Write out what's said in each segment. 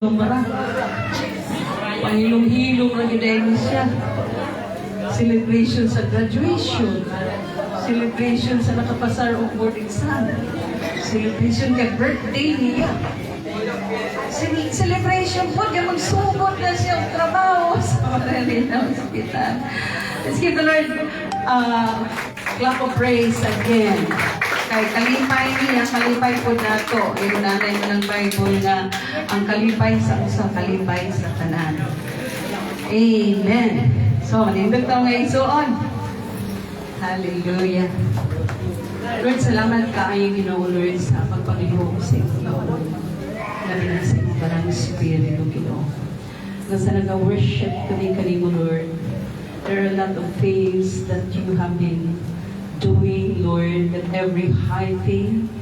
Mara, pahilong-hilong na ginayin siya. Celebration sa graduation. Celebration sa nakapasar o board exam. Celebration kay birthday niya. Celebration po, kaya magsugod na siya ang trabaho sa mga hospital. Let's give the Lord clap of praise again. Kay kalipay niya, kalipay po na to. Yung nanay mo ng Bible na ang kalipay sa usa, kalipay sa tanan. Amen. So, manindog tayo ngayon suon. Hallelujah. Lord, salamat ka ay Ginoo Lord sa pagpanginoon sa iyo. Labi na sa iyong parang Espiritu, Ginoo. Nasa nag-worship kami kanimo, Lord. There are a lot of things that you have been doing, Lord, that every high thing,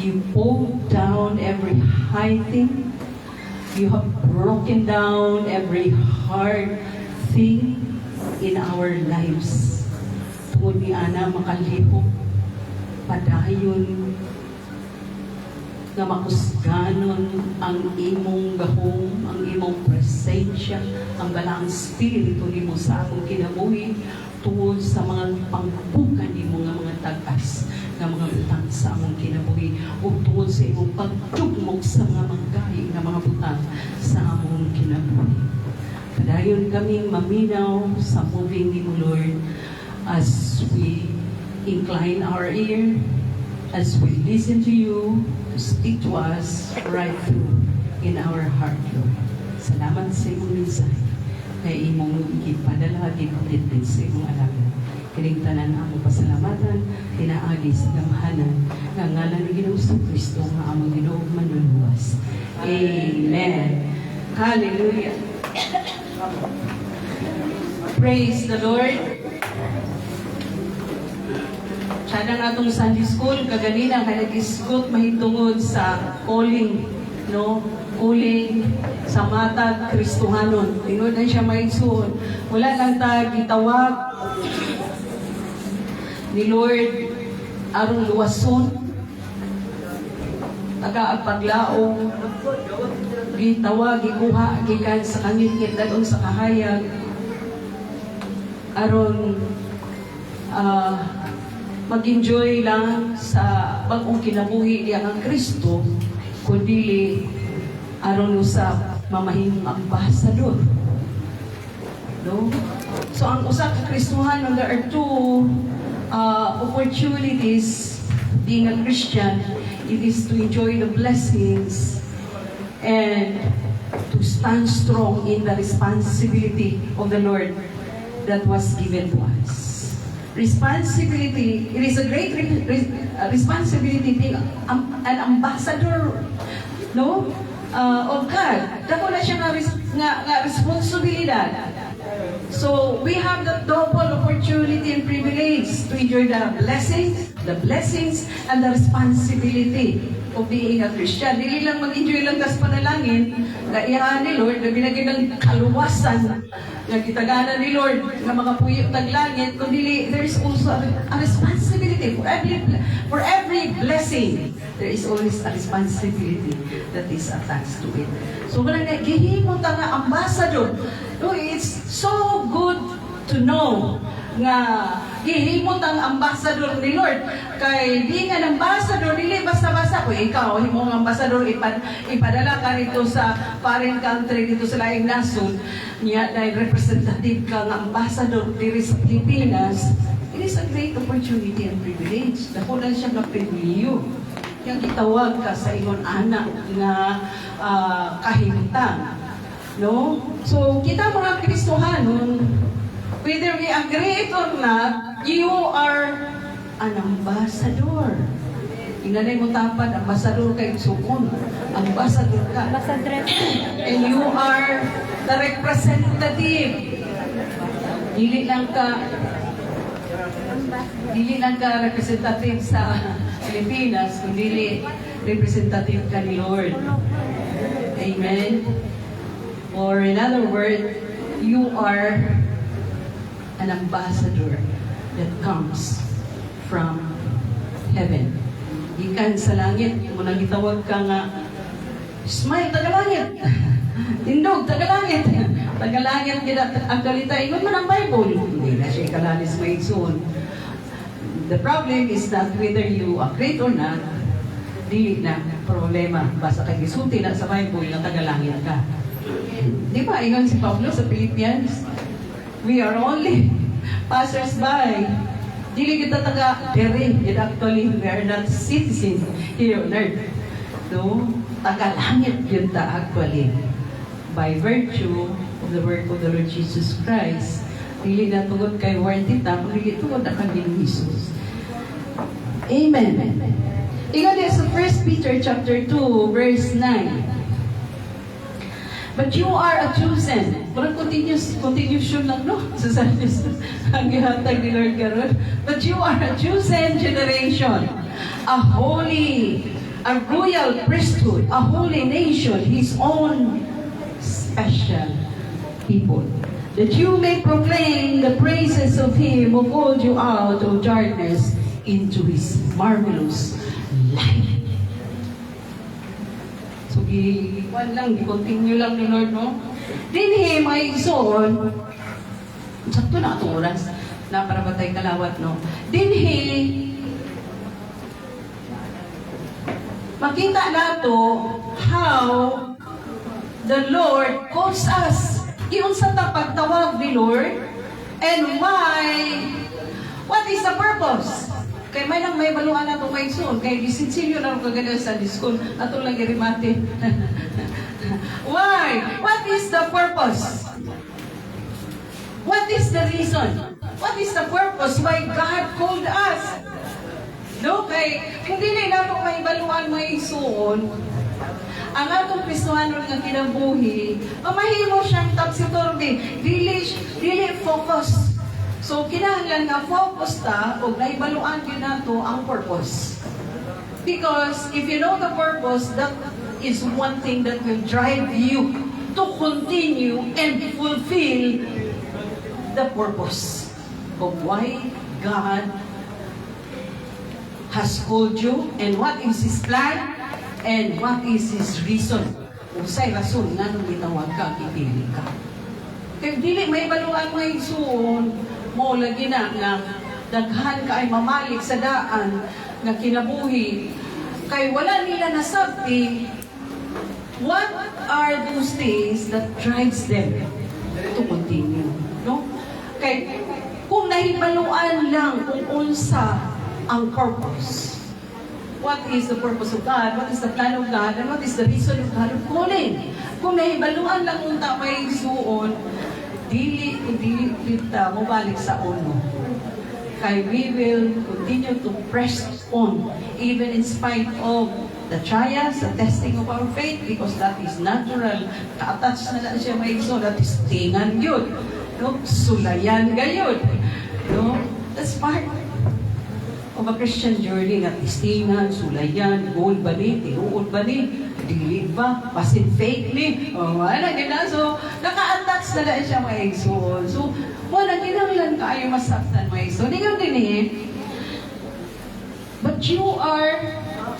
you pulled down every high thing. You have broken down every hard thing in our lives. Tungod ni Ana makalihok, padayon, nga makusganon ang imong gahom, ang imong presensya, ang balang spirito nimo sa akong kinabuhi, tungod sa mga pangbukan ni mga tagas ng mga butang sa among kinabuhi o tungod sa imong pagtugmog sa mga manggahi ng mga butang sa among kinabuhi. Padayon kaming maminaw sa moving ni mo, Lord, as we incline our ear, as we listen to you, to speak to us right through in our heart, Lord. Salamat sa imong mensahe. Kaya imong ipadala, ipapitin sa imong alaga. Kining tanan among pasalamatan, tinaagi sa gamhanan, nga ngalan ni Ginoong Kristo, nga among Ginoo manluluwas. Amen. Hallelujah. Praise the Lord. Siya ng atong Sunday School, kaganina, kaya nag-isgot mahitungod sa calling, no? Calling sa matag Kristohanon. Tingod na siya maigsoon. Wala lang ta gitawag ni Lord arong luwason, taga-paglaong, gitawag, gikuha, gikan sa kangit-ngit dalong sa kahayag, aron mag-enjoy lang sa bagong kinabuhi niya ang Kristo, kundi aron sa mamahimong ambasador. No? So ang usa ka Kristohanon, there are two opportunities being a Christian. It is to enjoy the blessings and to stand strong in the responsibility of the Lord that was given to us. Responsibility, it is a great responsibility being an ambassador, no? Of God. Dako na siya nga responsibilidad. So we have the double opportunity and privilege to enjoy the blessings and the responsibility of being a Christian. Dili lang mag-enjoy lang tas panalangin, na iyahan ni Lord, na binagyan ng kaluwasan, na kitaganan ni Lord, na mga puyo taglangit, kundi there is also a responsibility for every blessing. There is always a responsibility that is attached to it. So kung nagihimot ang ambassador, no, it's so good to know nga gihimot ang ambassador ni Lord. Kay being an ambassador, dili basta-basta kung ikaw, himong ambassador, ipadala ka nito sa foreign country, dito sa laing nasod, niya na representative ka ng ambassador diri sa Pilipinas. It is a great opportunity and privilege. Dako na siya ka-privilege. Yung itawag ka sa ingon anak nga kahimtang. No? So, kita mga Kristohanon, whether we agree it or not, you are an ambassador. Inanay mo tapad, ambassador kay sukon. Ambassador ka. And you are the representative. Dili lang ka representative sa Pilipinas, kundi representative ka ni Lord. Amen. Or in other words, you are an ambassador that comes from heaven. Ikan sa langit, muna gitawag ka nga Smile, tagalangit. Tindog, tagalangit. Tagalangit kita ang kalita. Ingon man ang Bible. Hindi na siya kalalis maigsoon. The problem is that whether you agree or not, dili na problema. Basta kay gisulti na sa Bible na tagalangit ka. Di ba, ingon si Pablo sa Philippians, we are only passers-by. Dili kita taga dere. And actually, we are not citizens here on earth. No? Tagalangit yun ta actually. By virtue of the work of the Lord Jesus Christ, dili na tungod kay warranty ta, kundi tungod na kang Jesus. Amen. Ikaw din sa 1 Peter chapter 2, verse 9. But you are a chosen. Parang continuation lang, no? Sa ang gihatag ni Lord Garon. But you are a chosen generation. A holy, a royal priesthood, a holy nation, His own special people. That you may proclaim the praises of Him who called you out of darkness into His marvelous light. So, i-continue lang ni Lord, no? Dinhi, may ison, sakto na itong oras, na para batay kalawat, no? Dinhi, makita nato how the Lord calls us. Iyon sa pagtawag ni Lord, and why, what is the purpose? Kay may nang may baluan na itong may soon. Kay bisinsilyo na ako kaganda sa school. Atong lang irimate. Why? What is the purpose? What is the reason? What is the purpose why God called us? No? Kay, kung dili na itong may baluan may soon, ang atong Kristohanon nga kinabuhi, mamahimo siyang topsy-turvy. Dili focus. So, kinahanglan nga focus ta o naibaluan yun nato ang purpose. Because if you know the purpose, that is one thing that will drive you to continue and fulfill the purpose of why God has called you and what is His plan and what is His reason. Usay rason nga nung gitawag ka, ipili ka. Kaya dili may baluan mo isuon, mo lagi na nga daghan ka ay mamalik sa daan nga kinabuhi kay wala nila nasabti what are those things that drives them to continue, no? Kay kung nahibaluan lang kung unsa ang purpose, what is the purpose of God, what is the plan of God, and what is the reason of God of calling, kung nahibaluan lang unta may suon, dili kita mabalik sa uno. Kay we will continue to press on even in spite of the trials, the testing of our faith, because that is natural. Ka-attach na siya may iso, that is tingan yun. No? Sulayan gayud. No? That's part of a Christian journey, nga tistingan, sulayan, gold ba ni, tinuod ba ni, dili ba, pasin fake ni, ano, gina. So, naka-attach na lang siya mga igsoon. So, wala, ginanglan ka ay masaktan mga igsoon. Hindi din eh. But you are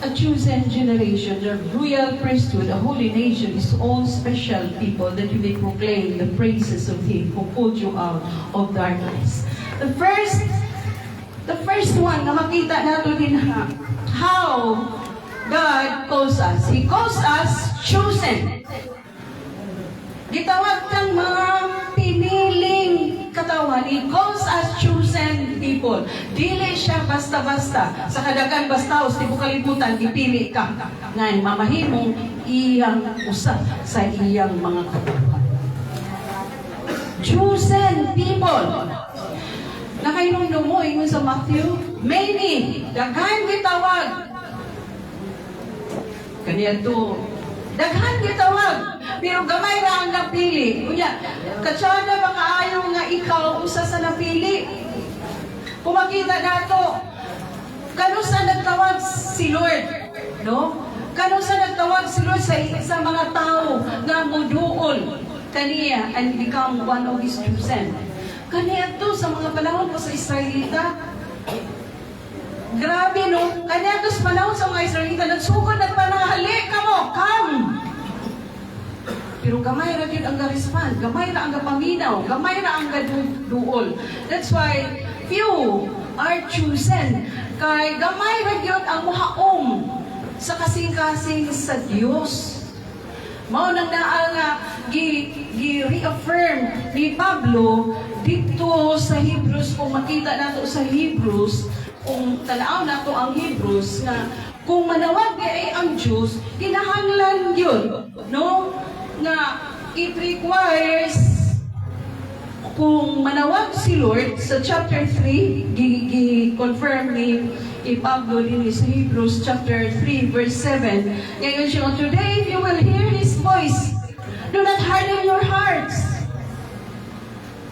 a chosen generation, a royal priesthood, a holy nation, His own special people, that you may proclaim the praises of Him who pulled you out of darkness. The first one na makita nato din how God calls us. He calls us chosen. Gitawag kang mga piniling katawan. He calls us chosen people. Dili siya basta-basta. Sa kadagan bastaos, di ko kalibutan, ipili ka. Ngayon, mamahimong iyang usap sa iyang mga katawan. Chosen people. Nakainundo mo, ingon sa Matthew, many, daghan gitawag. Kaniya to, daghan gitawag, pero gamay ra ang napili. Kuya, katsada ba kaayo nga ikaw usa sa napili? Kung makita nato, kano sa nagtawag si Lord, no? Kano sa nagtawag si Lord sa mga tao nga muduol kaniya and become one of His chosen. Kaniya to sa mga panahon po sa Israelita. Grabe, no? Kaniya to sa panahon sa mga Israelita, nagsugod at panahali ka mo, come! pero gamay ra gyud ang ga-respond, gamay ra ang gapaminaw, gamay ra ang gaduol. That's why few are chosen. Kay gamay ra gyud ang muhaom sa kasing-kasing sa Dios. Mao nang naa nga gi-reaffirm ni Pablo dito sa Hebrews, kung makita nato sa Hebrews, kung tanaw nato ang Hebrews, nga kung manawag ay ang Diyos, kinahanglan yun, no? Na it requires, kung manawag si Lord, sa chapter 3, gi-confirm ni Pablo din sa Hebrews chapter 3, verse 7. Ngayon siya, today if you will hear His voice, do not harden your hearts.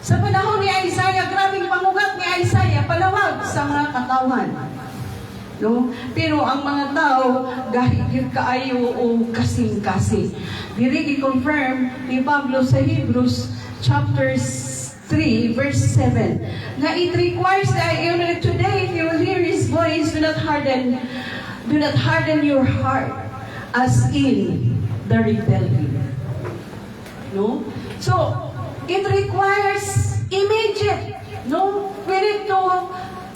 Sa panahon ni Isaiah, grabing pangugat ni Isaiah, palawag sa mga katawan. No? Pero ang mga tao, gahigit kaayo o kasing-kasing. Diri i-confirm ni Pablo sa Hebrews chapter 3, verse 7. Nga it requires that today, if you will hear His voice, do not harden your heart as in the rebellion. No? So, it requires immediate. No? We need to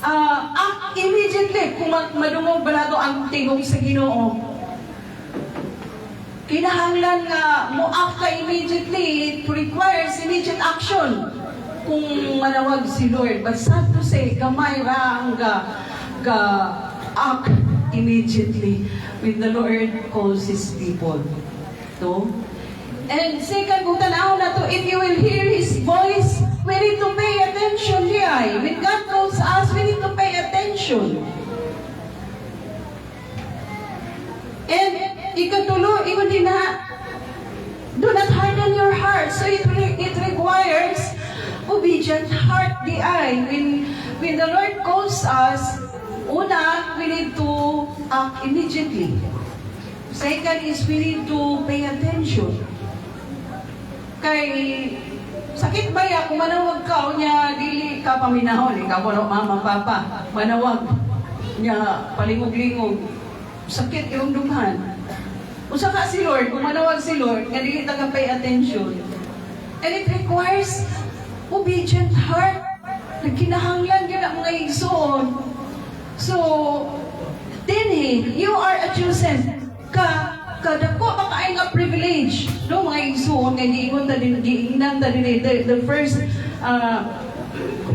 act immediately kung madungog balado ang tingog sa Ginoo. Kinahanglan nga mo-act ka immediately. It requires immediate action kung manawag si Lord. But sad to say, gamay ra ang act immediately when the Lord calls His people. No? And second, kung tanaw na to, if you will hear His voice, we need to pay attention here. When God calls us, we need to pay attention. And ikatulo, ikon din na, do not harden your heart. So it requires obedient heart di ay. When the Lord calls us, una, we need to act immediately. Second is we need to pay attention. Kay sakit ba ya kung manawag ka niya dili ka paminahon, ikaw ko mama papa manawag niya palingog-lingog, sakit yung dumhan. Usa ka si Lord, kung manawag si Lord nga dili taga pay attention, and it requires obedient heart. Nagkinahanglan yun ang mga igsoon. So dinhi, you are a chosen kadako pa kaay nga privilege, no, mga igsoon nga giingon ta din the first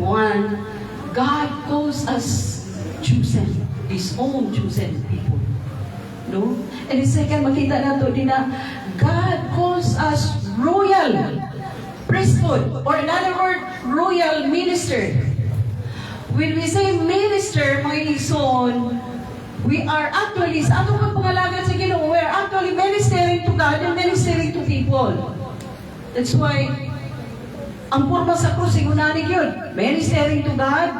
one, God calls us chosen, His own chosen people, no? And the second, makita nato din na God calls us royal priesthood, or in other word, royal minister. When we say minister, mga igsoon, we are actually, sa atong pagpangalagan sa Ginoo, we are actually ministering to God and ministering to people. That's why, ang porma sa krus, igunani yun, ministering to God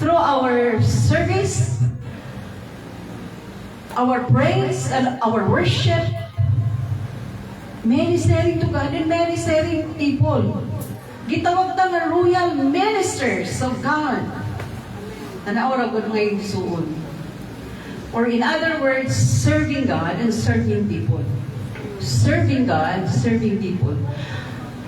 through our service, our praise, and our worship, ministering to God and ministering people. Gitawag ta nga royal ministers of God. Tanaw ra gud mga igsoon. Or in other words, serving God and serving people. Serving God, serving people.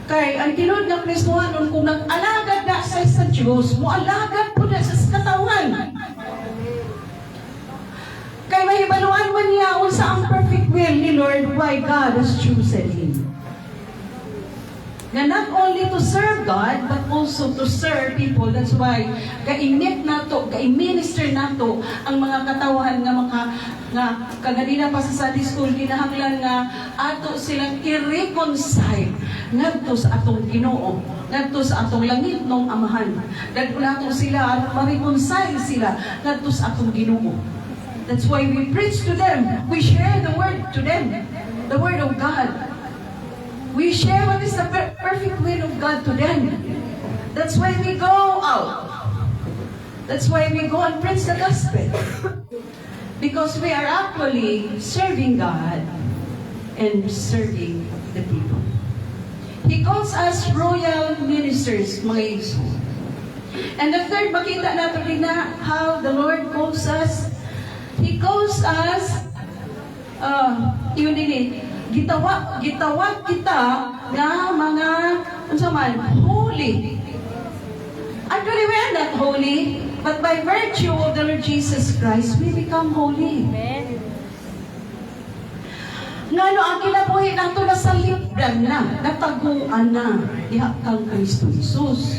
Kay ang tinud nga Kristohanon, kung nag-alagad na sa Diyos, mo-alagad po na sa katawan. Kay mahibaluan man niya unsa ang perfect will ni Lord, why God has chosen Him. Na not only to serve God, but also to serve people. That's why, ga-imit nato, ga-minister nato ang mga katawan nga kaganina pa sa Sunday School, kinahanglan nga ato silang i-reconcile ngadto sa atong Ginoo, ngadto sa atong langit nung Amahan. Dagko nato sila, ma-reconcile sila ngadto sa atong Ginoo. That's why we preach to them. We share the word to them, the word of God. We share what is the perfect will of God to them. That's why we go out. That's why we go and preach the gospel. Because we are actually serving God and serving the people. He calls us royal ministers, mga igso. And the third, makita natin din na how the Lord calls us. He calls us, gitawag kita nga mga unsa man holy. Actually, we are not holy, but by virtue of the Lord Jesus Christ, we become holy. Amen. Ngano ang kinabuhi nato na sa libran na, nataguan na, diha kang Kristo Jesus.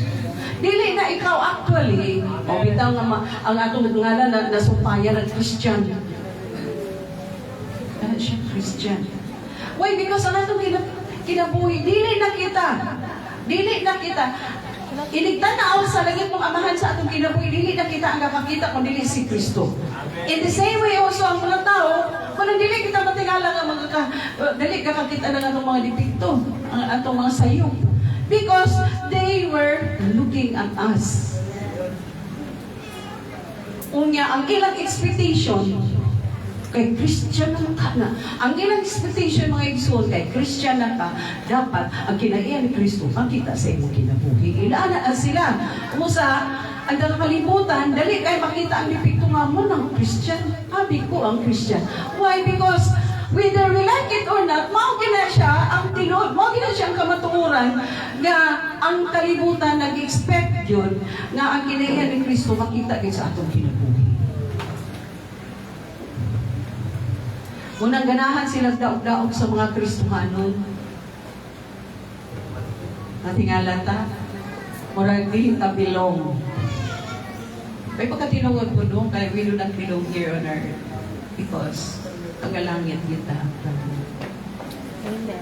Dili na ikaw actually, o bitaw nga ang atong ngalan na nasumpayan ng Christian. Ano siya, Christian? Why? Because ang atong kinabuhi, dili na kita. Iligtan na ako sa langit mong amahan sa atong kinabuhi, dili na kita ang kakakita kung dili si Kristo. In the same way also ang mga tao, kung dili kita matingala nga dili kakakita na atong mga depikto, ang atong mga sayop. Because they were looking at us. Unya, ang ilang expectation, kay Christian ka na. Ang ilang expectation mga igsoon, kay Christian na ka, dapat ang kinaiyan ni Kristo, makita sa imong kinabuhi. Ilaana sila. Umusa, ang nakalimutan, dali kayo makita ang dipikto nga mo ng Christian. Habi ko ang Christian. Why? Because whether we like it or not, maugin na siya ang tinod, maugin na siya ang kamatuuran nga ang kalibutan nag-expect yun nga ang kinaiyan ni Kristo makita din sa atong kinabuhi. Unang ganahan silang daog-daog sa mga Kristohanon. Natingala ta, murag di ta belong. May pagkatinungod ko doon, kaya we do not belong here on earth. Because tagalangit kita. Amen.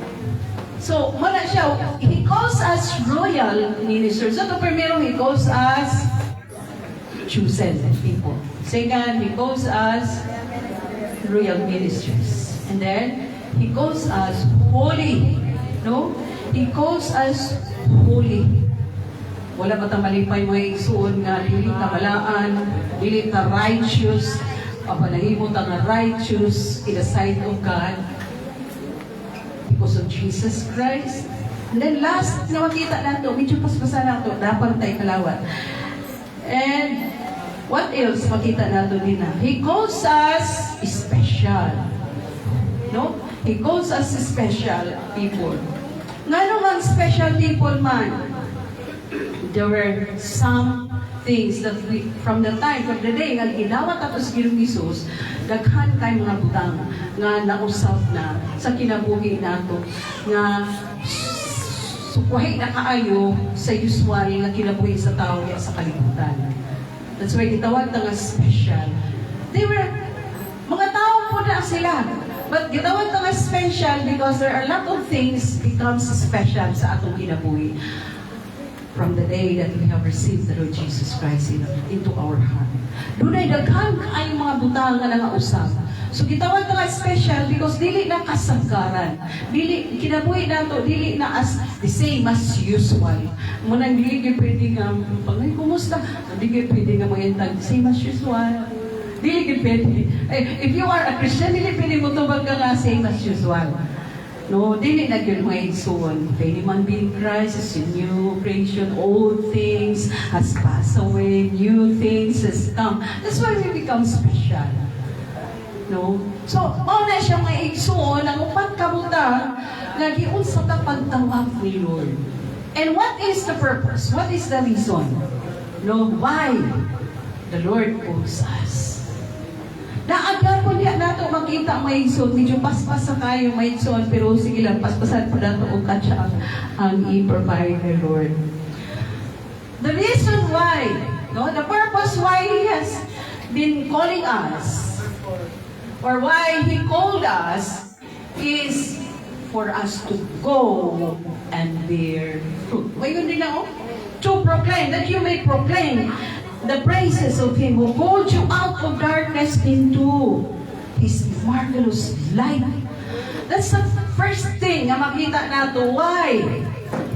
So, wala siya. He calls us royal ministers. So, ito primero, he calls us chosen people. Second, he calls us royal ministers. And then, he calls us holy. No? He calls us holy. Wala ba malipay mo igsuon nga dili ta balaan, dili ta righteous, apanahimo ta nga righteous in the sight of God because of Jesus Christ. And then last na makita nato, medyo paspasa nato, dapat tayo kalawat. And what else makita nato din na? He calls us special. No? He calls us special people. Ngano man special people man? There were some things that we, from the day nga gidawat ato sa Ginoong Hesus, daghan kay mga butang nga nausap na sa kinabuhi nato nga sukwahi na kaayo sa usual nga kinabuhi sa tao sa kalibutan. That's why gitawag na nga special. They were mga tao po na sila. But gitawag na nga special because there are a lot of things becomes special sa atong kinabuhi from the day that we have received the Lord Jesus Christ into our heart. Dunay daghan kaayong mga butang nga nangausap. So gitawag na nga special because dili na kasangkaran. Dili kinabuhi nato dili na as the same as usual. Munang dili gyud pwede nga pangay kumusta? Dili gyud pwede nga moyentag same as usual. Dili gyud pwede. If you are a Christian, dili pwede mo tubag ka nga same as usual. No, dili na gyud mga igsoon. If any man be in Christ is a new creation, old things has passed away, new things has come. That's why we become special. No? So, na siya mga igsoon, ang upat kabutang, nga giunsa ta pagtawag ni Lord. And what is the purpose? What is the reason? No, why the Lord calls us? Naagar po niya nato makita may igsoon, medyo paspas sa kayo may igsoon, pero sige lang, paspasan po nato o katsa ang i-provide the Lord. The reason why, no, the purpose why He has been calling us, or why He called us, is for us to go and bear fruit. Why yun din ako? To proclaim, that you may proclaim the praises of Him who called you out of darkness into His marvelous light. That's the first thing na makita nato. Why?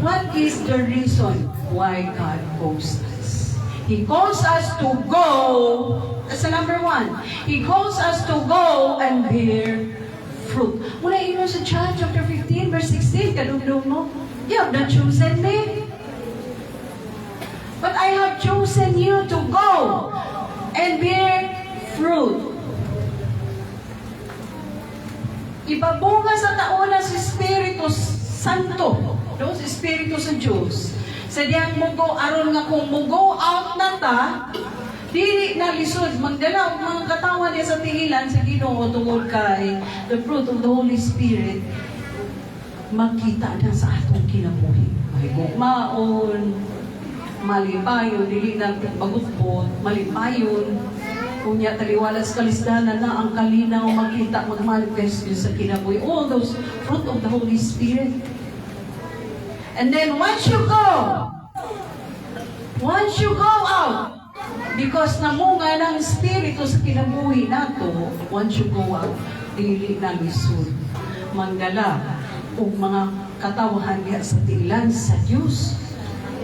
What is the reason why God calls us? He calls us to go. That's the number one. He calls us to go and bear fruit. Muna ino sa John chapter 15 verse 16, kadugdog mo. You have not chosen me, but I have chosen you to go and bear fruit. Ibabunga sa taona si Espiritu Santo. No? Si Espiritu sa Diyos. Sa diyang mugo, aron nga kung mugo out na ta, dili na lisod, magdala og mga katawan niya sa tingilan sa Ginoo tungod kay the fruit of the Holy Spirit makita na sa atong kinabuhi. Mahigugmaon, malipayon, dili na magutbot, malipayon, kunya taliwalas kalisdanan na ang kalinaw makita, magmanifest yun sa kinabuhi. All those fruit of the Holy Spirit. And then once you go out, because namunga ng Espiritu sa kinabuhi nato, once you go out, dili na lisod. Magdala o mga katawahan niya sa tilan sa Diyos.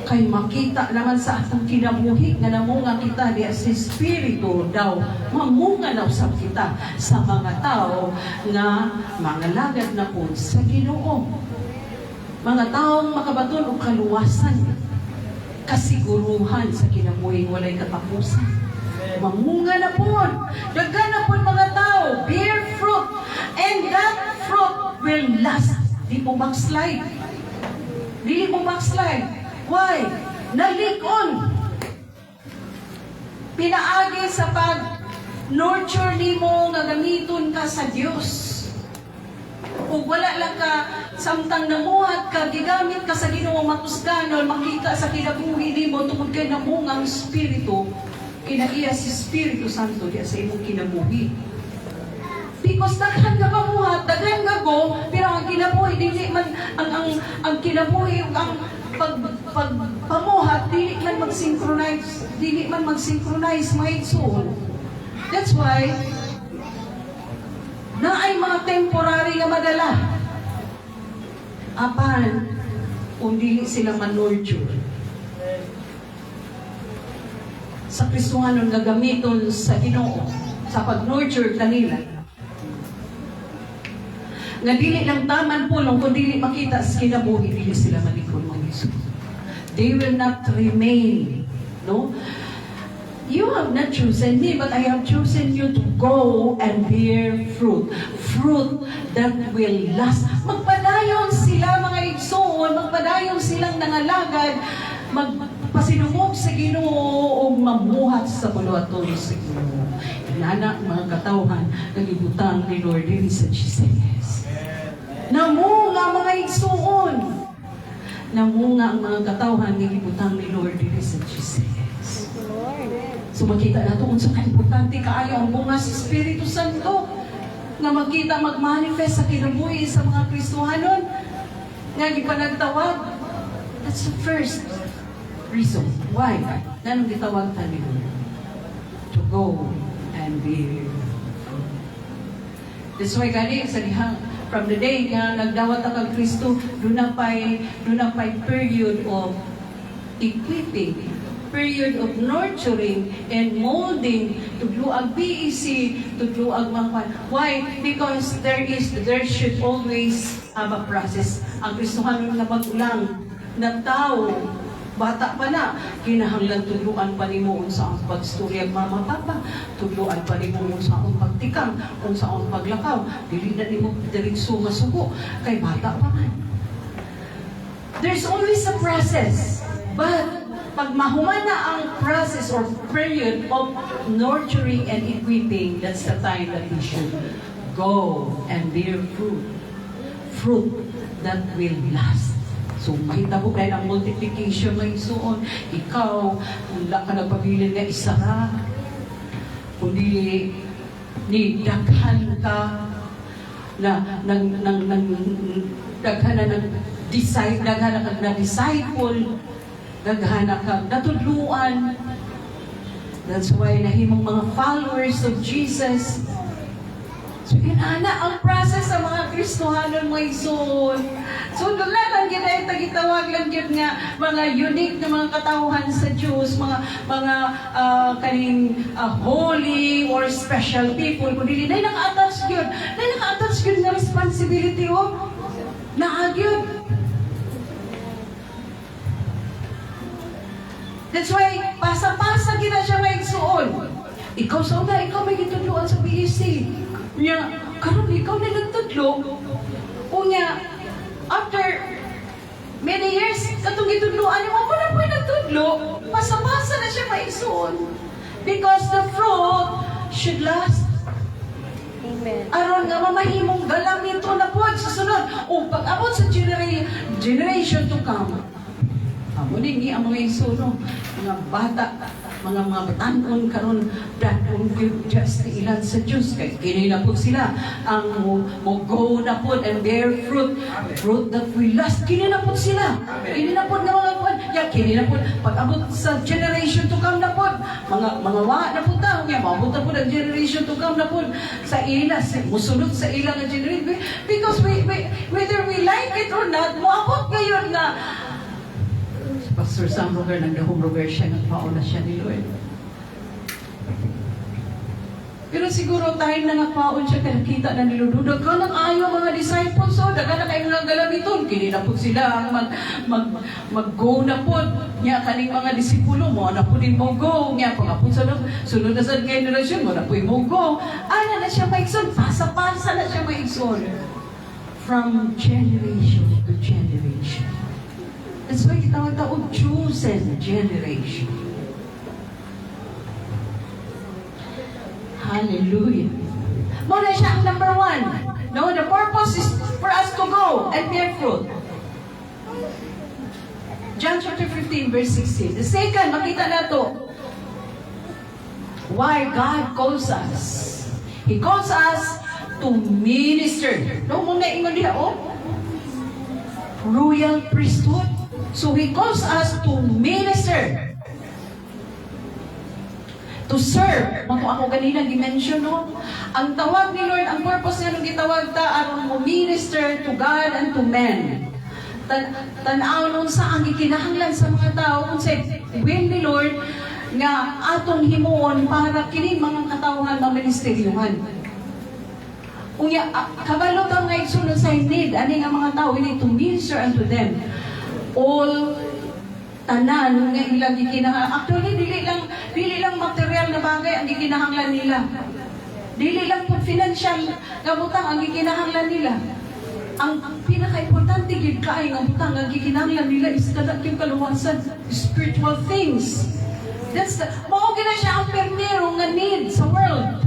Kay makita naman sa atong kinabuhi nga namunga kita diya sa Espiritu daw, mamunga na usab kita sa mga tao na mangalagad na po sa Ginoo. Mga taong makabaton o kaluwasan, kasiguruhan sa kinabuhi walay katapusan. Mamunga na po. Daghan na po mga tao. Bear fruit. And that fruit will last. Di mo backslide. Di mo backslide. Why? Nalikon. Pinaagi sa pag-nurture ni mo nga gamiton ka sa Diyos. Kung wala lang ka samtang namuhat ka, gigamit ka sa Ginoo matusganon, makita sa kinabuhi nimo tungod kay namungang Espiritu, kinaiya si Espiritu Santo diya sa imong kinabuhi. Because daghan ka pamuhat, daghan ka go, pero ang kinabuhi dili man ang kinabuhi ang pamuhat dili man mag-synchronize my soul. That's why na ay mga temporary nga madala. Apan, kung dili sila man-nurture. Sa Kristohanon gagamiton sa Ginoo, sa pag-nurture kanila. Nga dili lang taman pulong, kung dili makita sa kinabuhi, dili sila malikon mga Isus. They will not remain. No? You have not chosen me, but I have chosen you to go and bear fruit. Fruit that will last. Magpadayon sila mga igsoon, magpadayon silang nangalagad, magpasinumog sa Ginoo o mamuhat sa puluaton sa Ginoo. Inana mga katawhan nagibutang ni Lord din sa Jesus. Namunga mga igsoon. Namunga ang mga katawhan nagibutang ni Lord din sa Jesus. So makita na ito kung saan importante kaayo ang bunga sa Espiritu Santo nga makita mag-manifest sa kinabuhi sa mga Kristohanon nga gipanagtawag. That's the first reason. Why? Nanong gitawag tayo? To go and be. That's why gani sa dihang from the day nga nagdawat kag Kristo, doon na pa'y period of equipping, period of nurturing and molding to luag BEC, to luag mangpan. Why? Because there should always have a process. Ang Kristohanon nga pag-ulang na tao, bata pa na, kinahanglan tuluan pa ni mo sa ang pagstorya mama papa, tuluan pa ni mo sa ang pagtikang, kung sa ang paglakaw, dili na ni mo diretso masuko, kay bata pa man. There's always a process, but pag mahuman na ang process or period of nurturing and equipping, that's the time that we should go and bear fruit. Fruit that will last. So, makita mo dahil ang multiplication ng isuon, ikaw, wala ka nagpabilin nga isara, kundi ni daghan ka daghan na disciple, daghana kang natudluan. That's why nahimong mga followers of Jesus. So, inana ang process sa mga Kristohanon mga igsoon. So, doon lang ginay tagitawag lang yun nga mga unique na mga katauhan sa Diyos, mga kaning holy or special people. Kung hindi na naka-attach yun, na responsibility o naag yun. That's why, pasa-pasa gina siya may igsuon. Ikaw sa una, ikaw may gituluan sa BEC. Niya, karon ikaw na nagtudlo. Unya, after many years, katong gitudloan mo, ako na po nagtudlo, pasa-pasa na siya maigsoon. Because the fruit should last. Amen. Aron nga mamahimong galamito na po sa sunod. O pag-abot sa generation to come, amo ni ang mga isuno, mga bata, mga batanon karon datong just ilan sa Diyos kay kini na po sila ang mo go na po and bear fruit that will last. Kini na po sila, kini na po nga mga kuan ya kini na po pag-abot sa generation to come na po mga wa na po taong ya maabot na po ang generation to come na po sa ila musulod sa ila nga generation because whether we like it or not moabot ngayon na Pastor Sam Roger, nagdahong Roger siya, nagpauna siya ni Lord. Pero siguro tayo na nagpaon siya, kaya nakita na ni Lord. Daga nang ayaw mga disciples, so daga na kayo mga galamiton. Kini na po sila mag-go na po. Nga kaning mga disipulo mo, na po din mo go. Nga pagkapon sa sunod na sa generasyon mo, na po mo go. Ana na siya maigson, pasa-pasa na siya maigson. From generation to generation. That's why kitawag-tawag chosen generation. Hallelujah. Muna siya ang number 1. No, the purpose is for us to go and bear fruit. John chapter 15, verse 16. The second, makita na to. Why God calls us. He calls us to minister. No, muna ingon diha, royal priesthood. So He calls us to minister, to serve. Mako ako ganina gi-mention no. Ang tawag ni Lord, ang purpose niya nung gitawag ta aron mo minister to God and to men. Tan-aw nun sa ang gikinahanglan sa mga tao kung sa will ni Lord nga atong himuon para kini mga katawhan maministeryuhan. Unya kabalo ta nga igsunod sa need ani nga mga tao we need to minister unto them. All tanan nga ilang gikinahanglan. Actually, dili lang material na bagay ang gikinahanglan nila. Dili lang po financial nga butang ang gikinahanglan nila. Ang pinaka-importante gid kaay nga butang ang gikinahanglan nila is kada yung kaluwasan, spiritual things. That's the mao gina siya ang primero nga need sa world.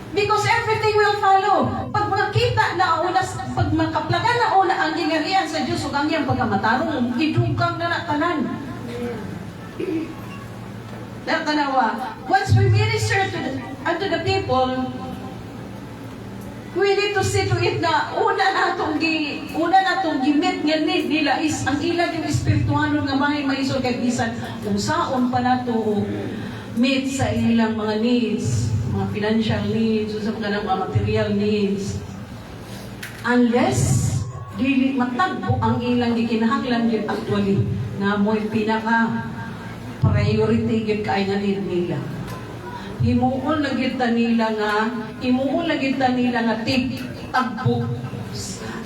Because everything will follow. Pag makita na una, pag makaplagan na una ang gingarian sa Diyos o ang iyang pagkamatarong, idungkang na natanan. Nakanawa, once we minister unto the people, we need to see to it na una natong gimit nga need nila is ang ilang yung espirituhanon nga mahay maisol kay bisan kung saon pa nato meet sa ilang mga needs, mga financial needs, o sa mga material needs. Unless, dili matagbo ang ilang gikinahanglan yun actually, na mo'y pinaka-priority yun kay nga need nila. Himuon lagit ta nila nga tagbo.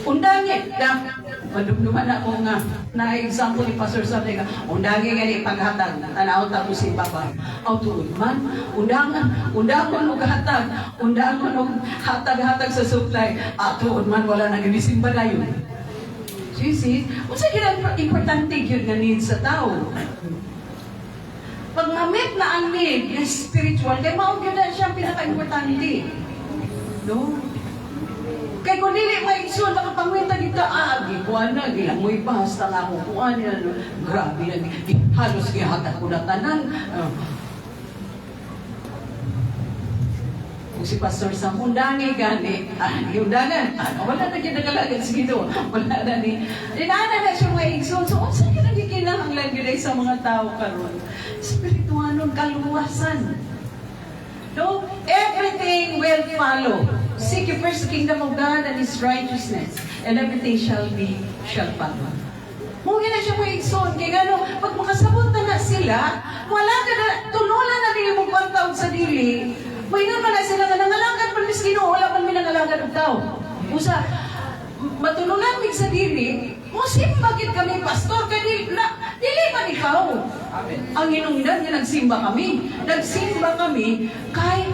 Undangit na, madumduman ako nga, na-example ni Pastor Sabi ka, undangit nga ni paghatag, tanaw tapos si Papa. Tuod man, undangan og hatag, undangan og hatag-hatag sa supply. Tuod man, wala nang ginisimba na yun. So you see, unsa gid importante yun nga need sa tao. Pag ma-meet na ang need, yung spiritual, kaya maugyo na siya pinaka-importante. No? Kaya kung dili maigsoon, makapangwenta kita, gikuha na, gilangoy pa, hasta nga ako kuha niya, grabe na, halos gihatag ko na tanan. Kung si Pastor Sam, undangi gani, undangan, wala na ginagalagan, sige to, wala na ni, dinana na siya maigsoon, so unsa yun ang gikinahanglan yun sa mga tao karon? Spirituanon, kaluwasan. No? Everything will follow. Seek ye first the kingdom of God and His righteousness, and everything shall follow. Mungkin na siya maigsoon. Kaya gano, pag makasabot na sila, wala ka na, tunulan na nila mong pagtaon sa dili, may naman na sila nga nangalagad man miskino, wala man minangalagad ng tao. Usa, matunulan mig sa dili, musimbagit kami, pastor, dili man ikaw. Amen. Ang hinungdan niya, nagsimba kami. Nagsimba kami kay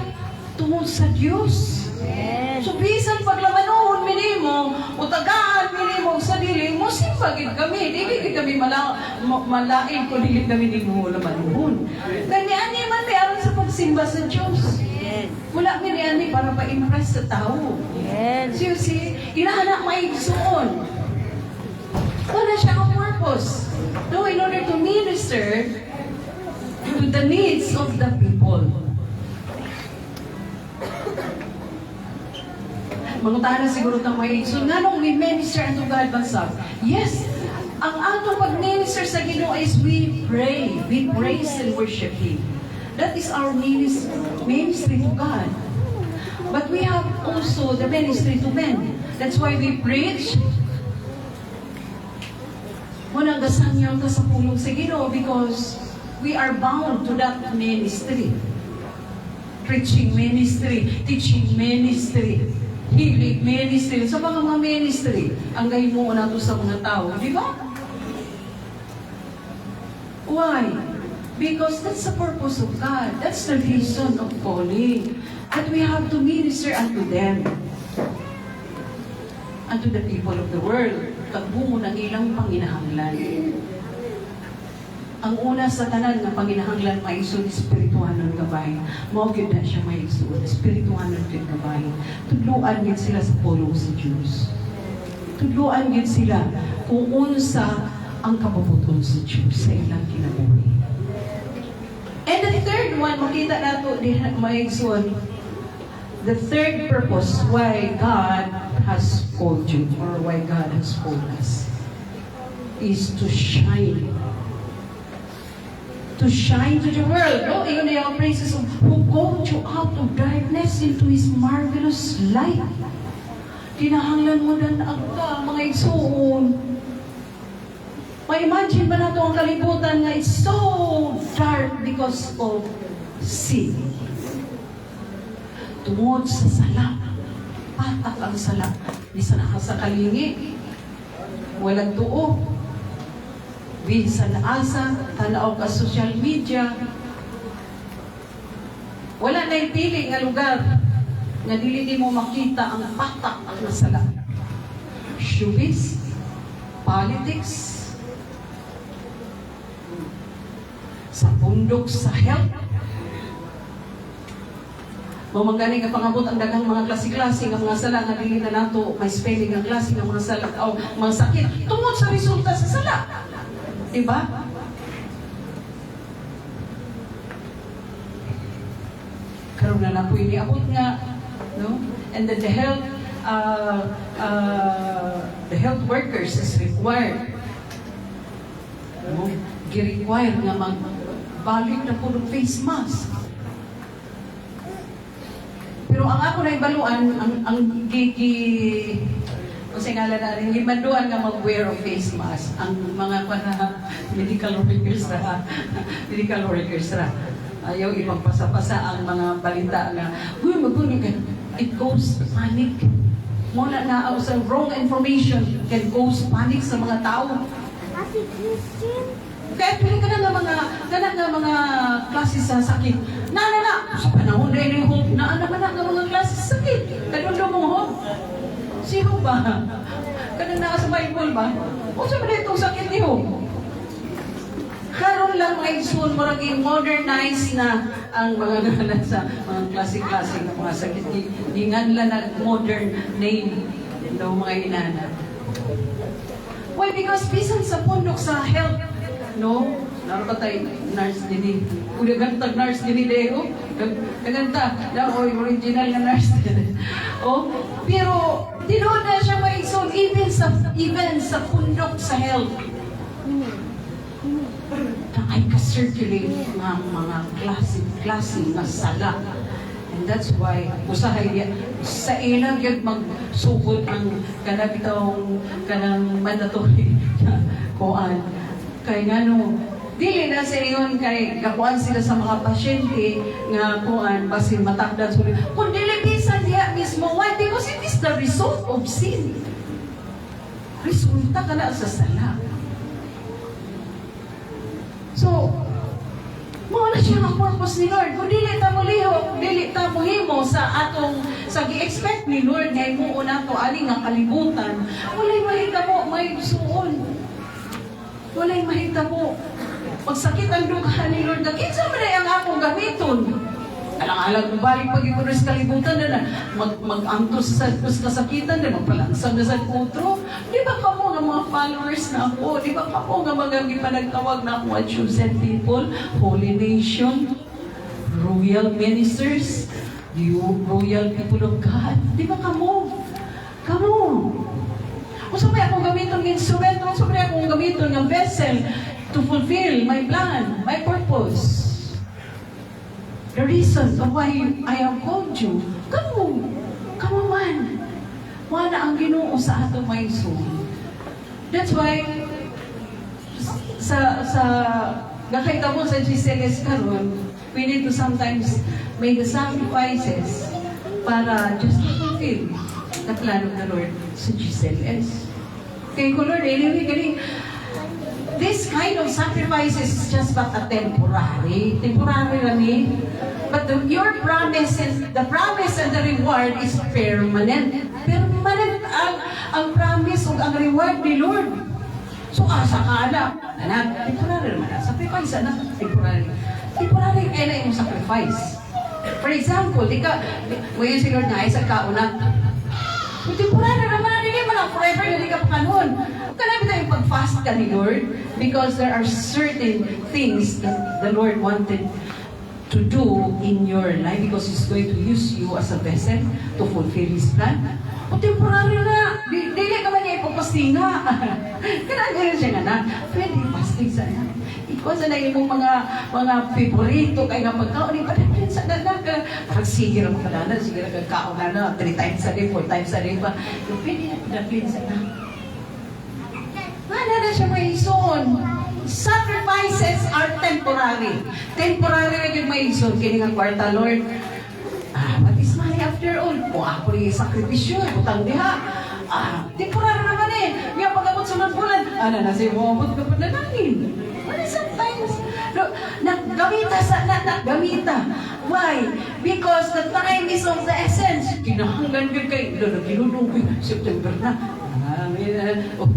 tungod sa Diyos. Amen. So bisan paglamanuhon minimo o tagaan minimo sa dili mo simpagid kami dili kami malain ko dili kami nimo lamanuhon. Kani ani man may aron sa pagsimba sa Dios. Amen. Wala mi ani para pa-impress sa tao. Amen. So you see, inahanak maigsuon. Wala siya ang purpose. No, in order to minister to the needs of the people. Mangutahan na siguro itong may so nga nung we minister unto God bansag. Yes, ang atong pag-minister sa Ginoo is we pray. We praise and worship Him. That is our ministry to God. But we have also the ministry to men. That's why we preach. Munang gasangyaw ka sa pulong sa Ginoo because we are bound to that ministry. Preaching ministry, teaching ministry, healing ministry, sa mga ministry, ang gahimuon nato sa mga tao, di ba? Why? Because that's the purpose of God. That's the reason of calling. That we have to minister unto them. Unto the people of the world. Kagbungo ng ilang panginahanglan. Ang una sa tanan nga panginahanglan maisod espirituhanon kabay. Mao gyud na siya maisod espirituhanon gyud kabay. Tudluan gyud sila sa pulong sa Dios. Tudluan gyud sila kung unsa ang kapabuton sa Dios sa ilang kinabuhi. And the third one makita nato di maisod. The third purpose why God has called you or why God has called us is to shine. To shine to the world. No? Iyon na yung praises of who called you out of darkness into His marvelous light. Tinahanglan mo na agka, mga igsuon. Ma-imagine ba nato ang kalibutan nga it's so dark because of sin. Tungod sa sala. Patak ang sala. Bisan ka sa kalingi. Walang tuo. Bisan asa, tanaw ka social media. Wala na ipili nga lugar nga dili mo makita ang patak ang nasala. Showbiz, politics, sa bundok, sa health. Mamangani nga pangabot ang daghang mga klase-klase nga mga sala nga dili na nato may spelling ang klase nga mga sala o mga sakit tungod sa resulta sa sala. Diba? Karoon na po iniabot nga, no? And then the health workers is required. No? Gi-require nga magbalik na po ng face mask. Pero ang ako na ibaluan, ang kasi nga na rin, himanduan nga mag-wear of face mask ang mga medical workers na. Ayaw ibang pasa-pasa ang mga balita nga, uy, magbunig ka, it causes panic. Muna na sa wrong information can cause panic sa mga tao. Kaya pili ka na mga klase sa sakit. Na, sa panahon na yung hope, na mga klase sa sakit. Kanundo mong hope. Sino ba? Kanang naka sa Bible ba? O sa mga itong sakit niyo? Karoon lang mga igsoon mo naging modernized na ang mga ganan sa mga klase-klase ng mga sakit. Di nga nila nag-modern name ng mga inana. Why? Because bisan sa pundok sa health, no? Naroon ba tayo nurse din eh. Udah gantag nurse din eh. Oh, kaganta. Original na nurse din. Oh, pero tinood na siya maigsoon even sa pundok sa health. Ay ka-circulate ng mga klase na sala. And that's why, usahay niya, sa ilang yun magsugod ang kanang mandatory na kuan. Kaya nga no, dili na sa iyon kay kakuan sila sa mga pasyente nga kuan, basin matakdan sulit. Kung dili bisan diya mismo, why? Because it is the result of sin. Resulta ka na sa sala. So, mga na siya ang purpose ni Lord. Kung dili ta mo lihok, dili ta mohimo sa atong sa gi-expect ni Lord nga himuon nato ani nga kalibutan. Walay mahitabo may suon. Walay mahitabo. Pagsakit ang dugha ni Lord, kinsa man ay ang akong gamiton. Alang-alang balik pag iko sa kalibutan na mag-antos sa kasakitan na magpalansang na sa utro. Di ba kamo nga mga followers na ako? Di ba kamo nga mga gipanagtawag na ako at chosen people, holy nation, royal ministers, you royal people of God? Di ba kamo? Kamo? Kung sabay akong gamiton ng instrumento, kung sabay akong gamiton ng vessel to fulfill my plan, my purpose. The reason of why I have called you, kamo man. Wala ang Ginoo sa atong may soul. That's why, nakita mo sa GCLS karon, we need to sometimes make the sacrifices para just to fulfill the plan of the Lord sa GCLS. Kaya ko, Lord, anyway, galing, this kind of sacrifice is just but a temporary rami. But your promise and the promise and the reward is permanent. Permanent ang promise ug ang reward ni Lord. So asa ka na? Temporary naman. Sacrifice na temporary. Temporary kaya na yung sacrifice. For example, ngayon si Lord na ay sa kaunat. Temporary naman, hindi mo lang forever, hindi ka pa kanon. Kanabi tayo pag-fast ka ni Lord because there are certain things that the Lord wanted to do in your life because He's going to use you as a vessel to fulfill His plan. O temporary na, dili ka man niya ipapastinga. Kailangan siya nga na, pwede fasting sana. Ikaw sa naging mong mga favorito kay nga pagkaon, ipadapin sa nanak. Parang sige na makadanan, sige na kagkaon na 3 times a day, 4 times a day pa. Pwede na ipadapin sana. Ano na siya may ison? Sacrifices are temporary. Temporary na yung may ison. Kini nga kwarta, Lord. What is money after all? Kung ako rin sakripisyo, butang diha. Temporary naman eh. Nga pag-abot sa magbulan. Na siya, mabot ka pa na namin. Sometimes, naggamita. Why? Because the time is of the essence. Kinahanggan ka kay, nagilulong, September na.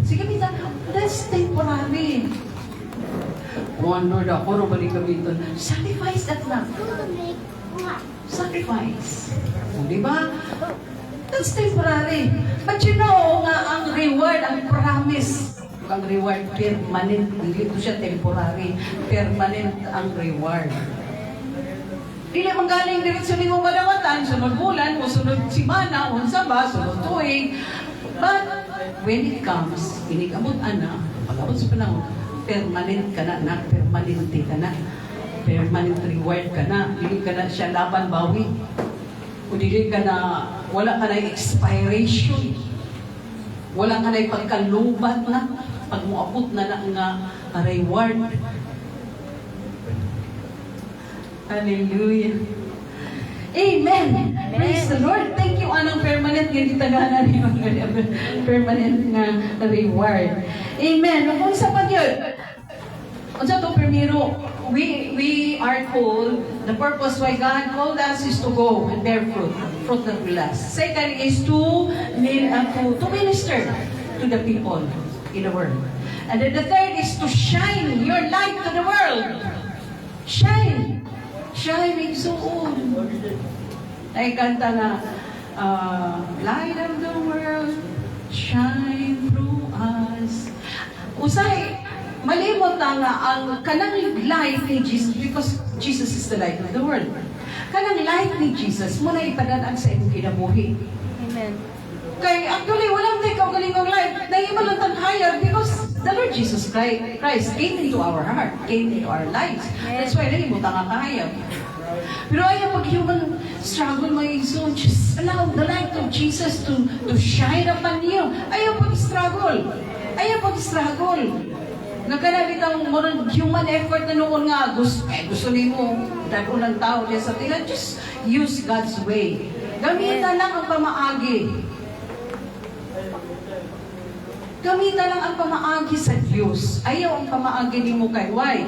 Sige, mita, that's temporary. One Lord, ako rin balik gamiton. Sacrifice that lang. Sacrifice. Di ba? That's temporary. But you know nga, ang reward, ang promise, ang reward permanent. Hindi ko siya temporary. Permanent ang reward. Hindi naman galing diretsyo ni mong malawatan, sunod bulan, o sunod simana, o saba, sunod tuig. But when it comes, inigabot na, pag-abot sa panahon, permanent ka na, permanente ka na. Permanent reward ka na. Hindi ka na siya laban bawi. O hindi ka na, wala ka na expiration. Wala ka na pagkalubat na. Pag muabot na nga reward. Hallelujah. Amen. Praise the Lord. Thank you, anong permanent nga ditagana rin permanent nga reward. Amen. Kung sa pag yun, unsa to primero, we are called, the purpose why God called us is to go and bear fruit that will last. Second is to minister to the people in the world. And then the third is to shine your light to the world. Shine. Shining soon. Ay kanta na, light of the world, shine through us. Usay, malimot na nga ang kanang light ni Jesus, because Jesus is the light of the world. Kanang light ni Jesus, muna ipadadaan sa imong kinabuhi. Amen. Kay actually, walang ikaw galingong light. Naiiba lang tang higher because the Lord Jesus Christ came into our heart, came into our lives. That's why nalimutan nga kaya. Pero ayaw pag-human struggle, my soul, just allow the light of Jesus to shine upon you. Ayaw pag-struggle. Ayaw pag-struggle. Nagkanabit ang human effort na noon nga, gusto ni mo, dahil ng tao diya sa tila, just use God's way. Gamitan lang ang pamaagi. Gamitan lang ang pamaagi sa Diyos. Ayaw ang pamaagi ni mo kay why?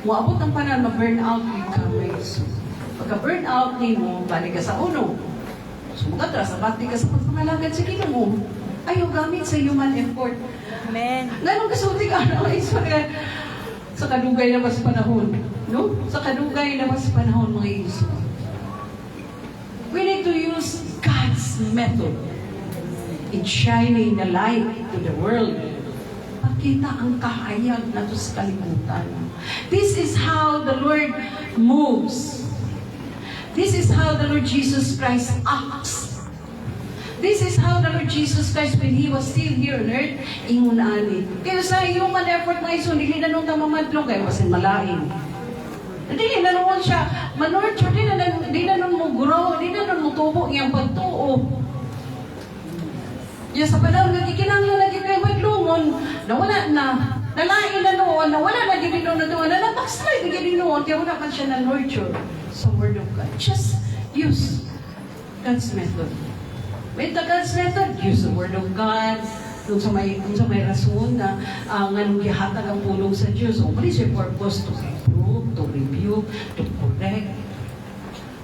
Muabot ang panahon, ma-burn out with kamay. Pagka-burn out ni mo, balik ka sa uno. Sumugat ra, sabati ka sa pagpangalagad sa Ginoo. Ayaw gamit sa human effort. Amen. Ganun kasulti ka na sa kadugay na mas panahon. No? Sa kadugay na mas panahon, mga Iso. We need to use God's method in shining the light to the world. Pakita ang kahayag na to sa kalibutan. This is how the Lord moves. This is how the Lord Jesus Christ acts. This is how the Lord Jesus Christ, when He was still here on earth, ingon ani. Kaya sa human effort mga Iso, dili na nung tamamadlong, kaya wasin malain. Dili na nung siya, manurture, di na nung mo grow, di na nung mo tubo iyang pagtuo. Yung sa panahon, nagkikinanglan lagi kayo madlungon, nawala na, nalain na noon, nawala na gini noon na doon, nalabackslide na gini noon, kaya wala ka siya na nurture sa Word of God. Just use God's method. With the God's method, use the Word of God. Kung sa may rason na nganong gihatag ang pulong sa Diyos, what is your purpose? To improve, to review, to correct,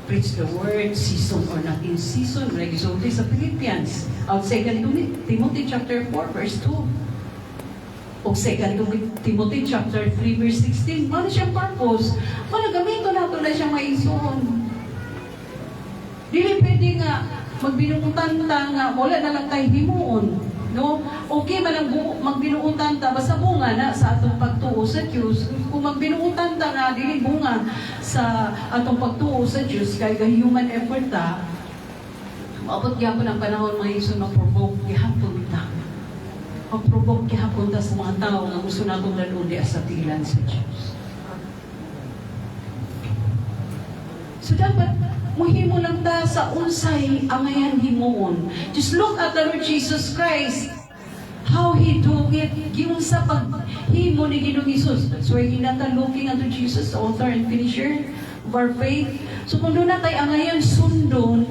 preach the Word, season or not in season, like so sa Philippians, out 2 Timothy chapter 4, verse 2. O 2 Timothy chapter 3, verse 16, ano siyang purpose? Managamito na ito na siyang maison. Dili pwede nga, magbinuutan ta nga, wala na lang tayo himuon. No? Okay man ang magbinuutan ta, basta bunga na sa atong pagtuo sa Diyos. Kung magbinuutan ta nga, dili bunga sa atong pagtuo sa Diyos, kaya human effort ta, maabot gyapon ang panahon mga Iso na provoke gyapon ta. Mag-provoke gyapon ta sa mga tao nga gusto natong laludi sa tilan sa Diyos. So dapat muhimo lang ta sa unsay angayan himuon. Just look at the Lord Jesus Christ. How He do it. Giyon sa paghimo ni Ginoong Jesus. That's why hinata looking unto Jesus, the author and finisher of our faith. So kung doon na tayo angayan sundon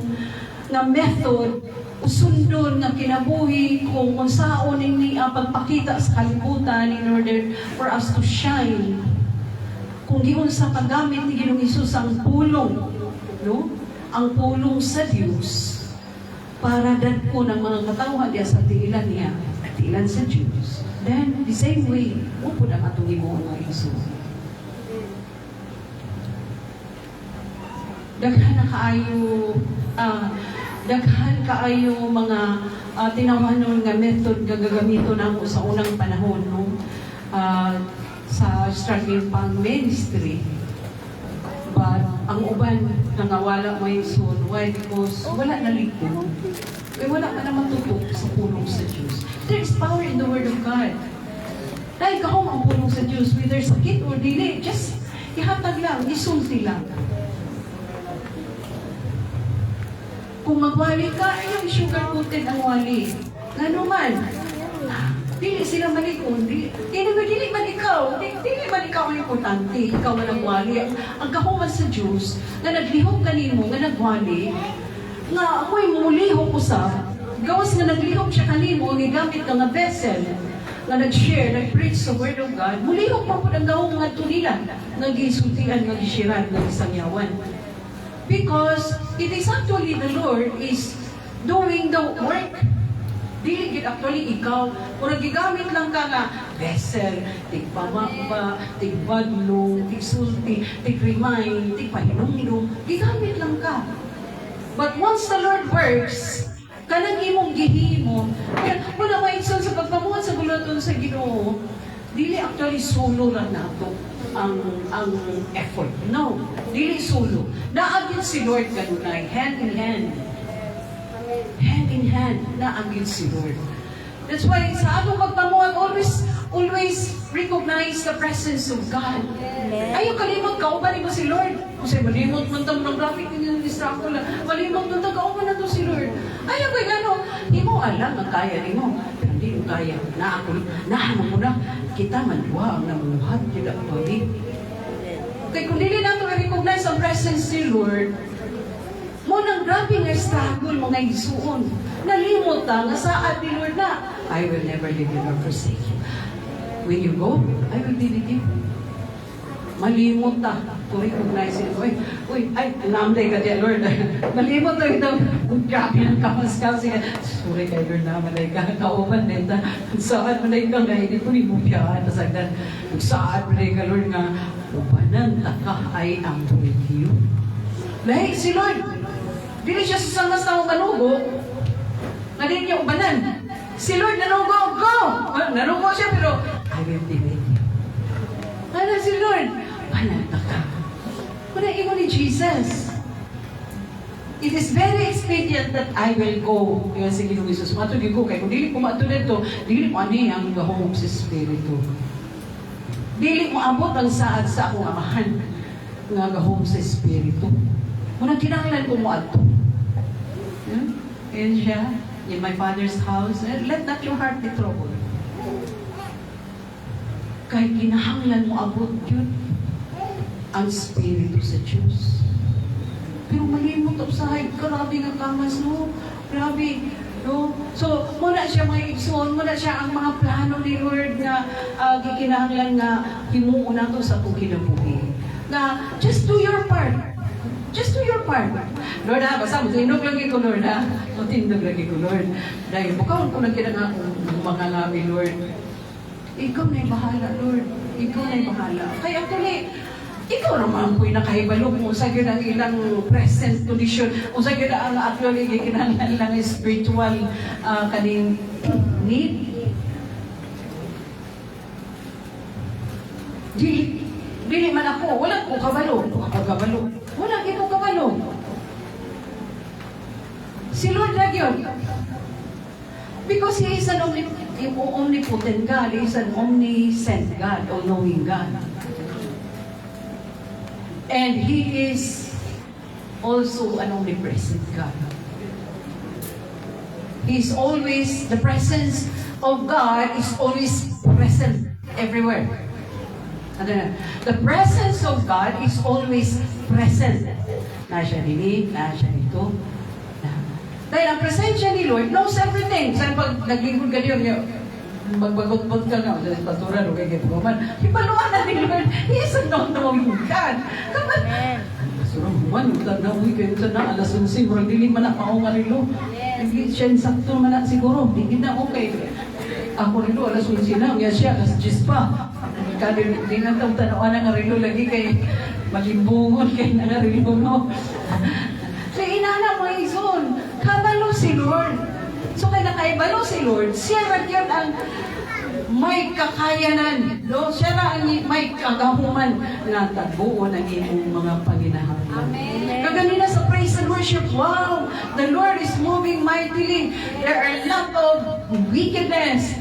nga method, sundon nga kinabuhi kung unsaon ni pagpakita sa kalibutan in order for us to shine. Kung giyon sa paggamit ni Ginoong Jesus ang pulong, no? Ang pulong sa Diyos para dadko ng mga katawhan diya sa tiilan niya at tiilan sa Diyos. Then, the same way, upo na matungi mo ang Iso. Daghan kaayo mga tinawanon nga method gagagamito na ako sa unang panahon, no? Sa struggling pang ministry. But ang uban nangawala mo yung son. Why? Because wala na likod. Kaya wala ka naman tutok sa pulong sa Diyos. There is power in the Word of God. Dahil kahong ang pulong sa Diyos, whether sakit or dili, just ihatag lang, isulti lang. Kung magwali ka, yung sugar-coated ang wali. Nga man, dili sila malikon, dili man ikaw, dili man ikaw ang importante, ikaw ang nagwali. Ang kahuman sa Diyos, na naglihok kanimo, nga nagwali, nga ako'y mulihok usab, gawas nga naglihok siya kanimo, gigamit ka nga vessel, nga nag-share, nag-preach sa Word of God, mulihok pa po ang gawang nga tunila, nga gisultian, nga gishiran, nga isangyawan. Because it is actually the Lord is doing the work. Dili gid actually ikaw, kung nagigamit lang ka nga vessel, tigpamamba, tigbadlong, tigsulti, tig-remind, tigpahinumdum, gigamit lang ka. But once the Lord works, kanang imong gihimo, kaya wala maigsoon sa pagpamuhat sa bulaton sa Ginoo, dili actually solo lang nato ang effort. No, dili solo. Naagit si Lord kanunay, hand in hand. Hand in hand na ang si Lord. That's why sa atong pagpamuhat, always recognize the presence of God. Ayaw kalimot, kauban mo si Lord. Kasi malimot man ng graphic ng distract lang. Malimot man kauban na to si Lord. Ayaw kayo gano'n. Di mo alam ang kaya ni mo. Pero hindi mo kaya. Nahamang mo na. Kita manduwa ang namuhat. Kita ang pabig. Okay, kung hindi natin recognize ang presence ni Lord, mo nang grabe nga struggle mga isuon. Nalimot nga saad ni Lord na, I will never leave you nor forsake you. When you go, I will be with you. malimot ta. To recognize it. Uy, ay, namday ka diya, Lord. Malimot ta ito. Grabe ng kamas-kamas. Sorry kay Lord na, malay ka. Kauban din ta. Saan malay ka nga, hindi ko ni mupiyaan. Tasagdan, saan malay ka, Lord nga, ubanan taka ay ang buligyo. Lahi si Lord. Dili siya sa sangas na manugo. Nga din niya ubanan. Si Lord nanugo, go! Nanugo siya, pero I will be with you. Ano si Lord? Panata ka. Kuna ingo ni Jesus. It is very expedient that I will go. Kaya sige nung Jesus, matugin ko. Kaya kung dili ko matulad to, dili mo ani ang gahong sa Espiritu. Dili mo abot ang saad sa akong amahan nga gahong sa Espiritu. Muna kinahanglan ko mo ato. Ayan siya, in my Father's house. Let not your heart be troubled. Kaya kinahanglan mo abot yun ang Espiritu sa Diyos. Pero malimot usahay, grabe nga kamas, no? Grabe, no? So, muna siya mga igsoon, muna siya ang mga plano ni Lord na gikinahanglan nga himuon nato sa itong kinabuhi. Na, just do your part. Just do your part. Lord, basta matindog lagi ko, Lord, matindog lagi ko, Lord. Dahil bukaw ko na kinang mga ngami, Lord. Ikaw na'y bahala, Lord. Ikaw na'y bahala. Kaya tuloy, ikaw naman po'y nakahibalo kung sa yun ang ilang present condition, kung sa yun ang actually kinahanglan lang spiritual kaning need. Dili man ako, wala ko kabalo. Wala ko kabalo. Si Lord na yun. Because He is an omnipotent God. He is an omniscient God, or knowing God. And He is also an omnipresent God. He is always, the presence of God is always present everywhere. The presence of God is always present. Nasya dini, nasya dito. Dahil ang presensya ni Lord knows everything. Saan pag naglingkod ka niyo, magbagot-bot ka nga, sa patura, no, kaya kaya man, ipaluan na ni Lord, He is a non-knowing God. Kaman, surang buwan, na uwi kayo sa na, alas 11, murang dili man na maunga rilo. Hindi siya sakto man na siguro, hindi na okay. Ako rilo, alas 11 na, nga siya, alas 10 pa. Kaya di nga itong tanawan na nga rilo lagi kay malimbungon kay na nga rilo, no? So, inana mo izon, kabalo si Lord. So, kaya nakaibalo si Lord, siya rin yun ang may kakayanan. No? Siya na ang may kagahuman na tabuon ang iyong mga paginahanglan. Amen. Kaganina sa praise and worship, wow! The Lord is moving mightily. There are a lot of wickedness,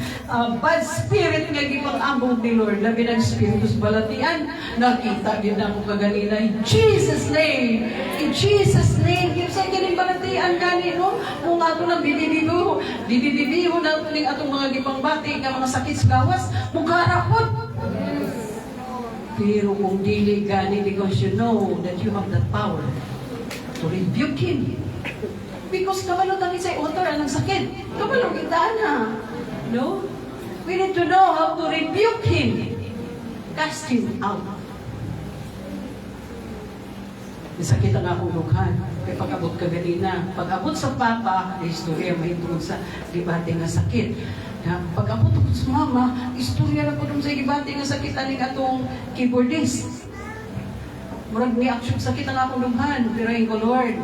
bad spirit nga gipang ambong ni Lord. Labi ng spiritus balatian. Nakita din ako kaganina. In Jesus' name! In Jesus' name! Yung sa kining balatian gani, no? Kung ato na bibibiho na ito atong mga gipang bati, nga mga sakit sa gawas, mugarapot. Pero kung dili gani, because you know that you have that power to rebuke him. Because kabalo tangi sa author ang sakit. Kabalo kita na. No? We need to know how to rebuke him. Cast him out. Nasakit ang akong dughan. Kaya pag-abot ka ganina. Pag-abot sa papa, istorya mahitungod sa dibate nga sakit. Pag-abot ko sa mama, istorya na po dun sa dibate nga sakit aning atong keyboardist. Murag ni action sakit ang akong dughan. Pero yung Lord,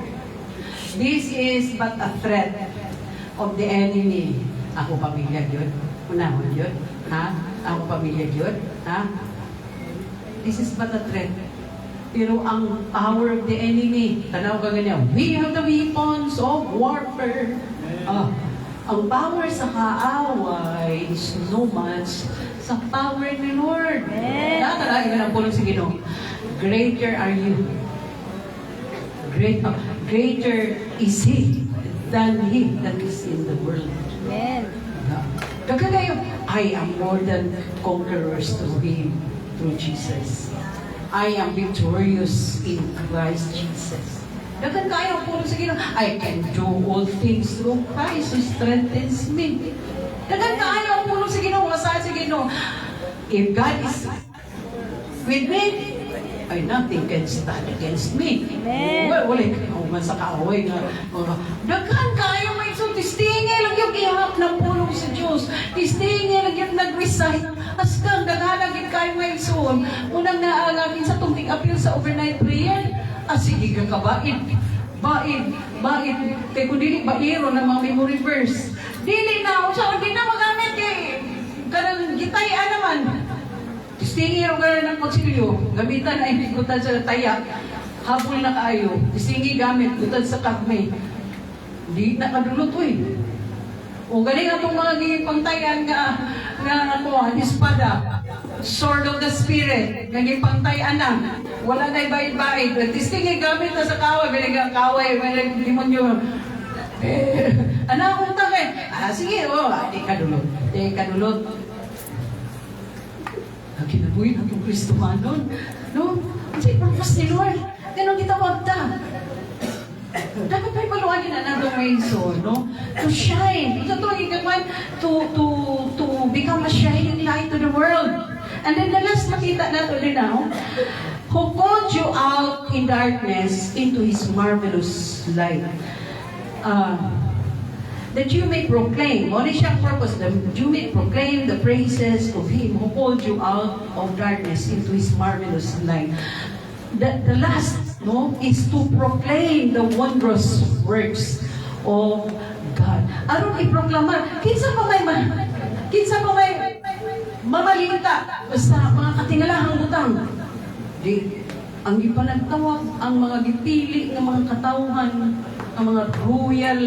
this is but a threat of the enemy. Ako pamilya yun. Unahon yun. Ha? Ako pamilya yun. Ha? This is but a threat. Pero ang power of the enemy, tanaw ka ganyan, we have the weapons of warfare. Ang power sa kaaway is no match sa power ni Lord. Nakalagay ka ng pulong sa Ginoo. Greater are you. Greater is He than He that is in the world. Amen. Kagagayo, I am more than conquerors through Him, through Jesus. I am victorious in Christ Jesus. Dagan kayo po sa Ginoo, I can do all things through Christ who strengthens me. Dagan kayo po sa Ginoo, sa Ginoo. If God is with me, ay nothing can stand against me. Amen. Well, wala man sa kaaway nga. Daghan kayo may so tistingay lang yung ihap ng pulong sa Diyos. Tistingay lang yung nag-recite. Asgang daghan lang kayo may son. Unang naangagin sa tungting appeal sa overnight prayer. Sige ka baid. Baid. Kaya kung dili bairo ng mga memory verse. Dili na, so di na magamit eh. Kanang gitay naman. Tistingi rin ka ng konsilyo, gamitan ay gutan sa tayak, habol na kayo, tistingi gamit, gutan sa kagmay. Di na kadulot eh. O galing atong mga gipangtayan nga espada, sword of the spirit, nga gipangtayan na, wala na'y bait-bait. Tistingi gamit na sa kaway, bilang kaway, bilang demonyo. Ano akong takay? Sige, di kadulot. Ang kinabuhin ang Kristohanon. No? Kasi purpose ni Lord. Ganun kita wagta. Dapat may paluagin na nandong Mason, no? To shine. Ito to, to become a shining light to the world. And then the last makita nato din now, who called you out in darkness into His marvelous light. That you may proclaim, what is your purpose? That you may proclaim the praises of Him who called you out of darkness into His marvelous light. The last, no, is to proclaim the wondrous works of God. Aron iproklama, kinsa pa may mamalinta sa mga katingalahang butang. Di, ang ipanagtawag, ang mga gipili ng mga katawhan, ang mga royal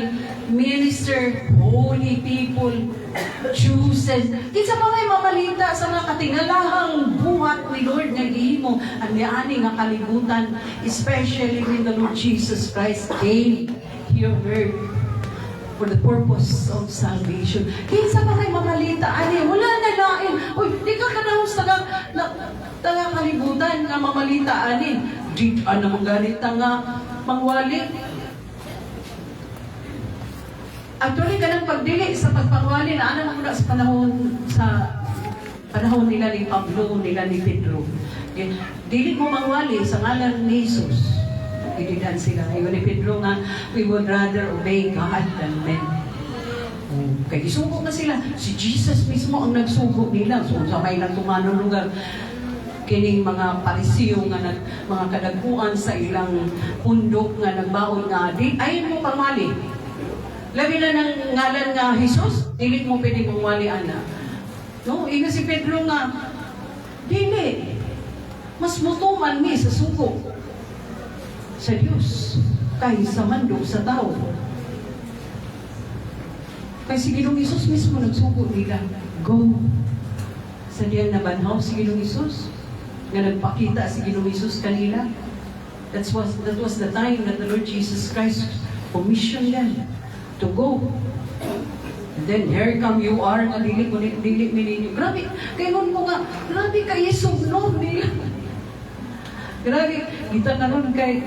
minister, holy people, chosen. Kinsa pa may mamalita sa mga katingalahang buhat ni Lord nga gihimo ang niani nga kalibutan, especially when the Lord Jesus Christ came here on earth for the purpose of salvation. Kinsa pa may mamalita ani wala na lain. Uy, di ka kanahos taga kalibutan nga mamalita ani. Di ano mong ganit nga mangwali. Actually, ganang pagdili sa pagpangwali na anong muna sa panahon nila ni Pablo, nila ni Pedro. Dili mo mangwali sa ngalan ni Jesus. Ididan sila. Ngayon ni Pedro nga, we would rather obey God than men. Kaya isugo na sila. Si Jesus mismo ang nagsugo nila. So, sa may nagtumanong lugar, kining mga parisiyo nga mga kadagpuan sa ilang pundok nga nagbaon nga, ayaw mo pangwali. Labi na ng ngalan nga Jesus, dili mo pwede mong walian na. No, ina si Pedro nga, dili. Mas mutuman mi sa sugo sa Diyos kaysa mandog sa tao. Kaya si Ginoong Isus mismo nagsugo nila, go. Sa diyan na banhaw si Ginoong Isus, nga nagpakita si Ginoong Isus kanila. That was the time that the Lord Jesus Christ commissioned them to go. And then here come you are, nga dili ninyo. Grabe, kayon mo nga, grabe kayo sugno nila. Grabe, kita na nun kay,